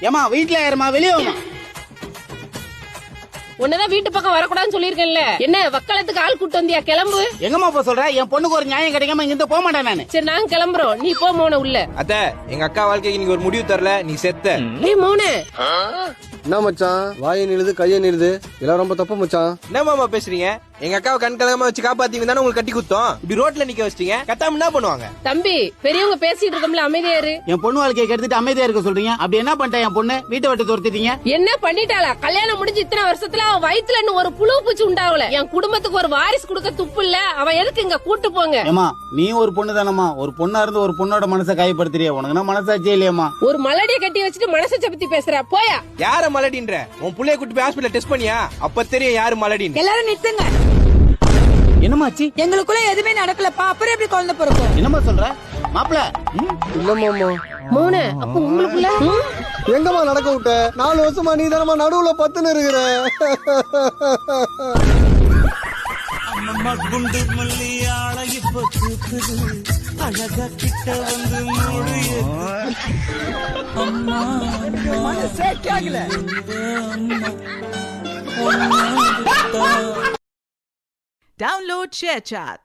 ஏமா வீட்டுல யாருமா வெளியே வாமா. உன்னதான் வீட்டு பக்கம் வரக்கூடாதுன்னு சொல்லிருக்கேன்ல. என்ன வக்காலத்துக்கு ஆள் கூட்டு வந்தியா? கிளம்பு. எங்கம்மா போக சொல்ற? என் பொண்ணுக்கு ஒரு நியாயம் கிடைக்காம இங்க போக மாட்டேன் நானு. சரி நாங்க கிளம்புறோம், நீ போ மோன உள்ள. அத்த எங்க அக்கா வாழ்க்கைக்கு நீங்க ஒரு முடிவு தரல, நீ செத்த. ஏய் மோனே, என்ன மச்சான் வாயை நிழுது கையை நிழுது எல்லாம் ரொம்ப தப்பு மச்சான். என்ன மாமா பேசுறீங்க? எங்க அக்காவை கண் கலகமா வச்சு காப்பாத்தீங்க தானே உங்களுக்கு கட்டி குத்தோம். இப்படி ரோட்ல நிக்க வச்சிட்டீங்க, கத்தாம என்ன பண்ணுவாங்க? தம்பி பெரியவங்க பேசிட்டு இருக்கோம்ல, அமைதியா இரு. என் பொண்ணு வாழ்க்கையை கெடுத்துட்டு அமைதியா இருக்க சொல்றீங்க. அப்படி என்ன பண்ணிட்டேன் என் பொண்ணு? வீட்டை விட்டு துரத்திட்டீங்க. என்ன பண்ணிட்டாளா? கல்யாணம் முடிஞ்சு இத்தனை வருஷத்துல அவ வயித்துல இன்னும் ஒரு புழு பூச்சி உண்டாவல. என் குடும்பத்துக்கு ஒரு வாரிசு கொடுக்க துப்பு இல்ல. அவ எதுக்கு இங்க கூட்டு போங்க? ஏமா நீ ஒரு பொண்ணு தானம்மா, ஒரு பொண்ணா இருந்து ஒரு பொண்ணோட மனசை காயப்படுத்துறியா? உனக்கு மனசாச்சே இல்லையாமா? ஒரு மலடிய கட்டி வச்சுட்டு மனசை பத்தி பேசுற, போயா. யார மலடின்ற? உன் புள்ளைய கூட்டி போய் ஹாஸ்பிடல்ல டெஸ்ட் பண்ணியா? அப்ப தெரியும் யாரு மலடின்னு. எல்லாரும் நிறுத்துங்க. என்னமாச்சு? எங்களுக்குள்ள எதுவுமே நடக்கலப்பா, அப்புறம் எப்படி குழந்தை பிறக்கும்? என்னமா சொல்ற மாப்பிள? இல்ல மாமா. மோனே, அப்ப உங்களுக்குள்ள எங்கம்மா நடக்க விட்ட? 4 வருஷமா நீ தானமா நடுவுல பத்துன்னு இருக்கிற. குண்டு மல்லியாள இப்ப தூக்குது, அழகா கிட்ட வந்து மூடிய அம்மா மனசே கேக்கல. Download ShareChat.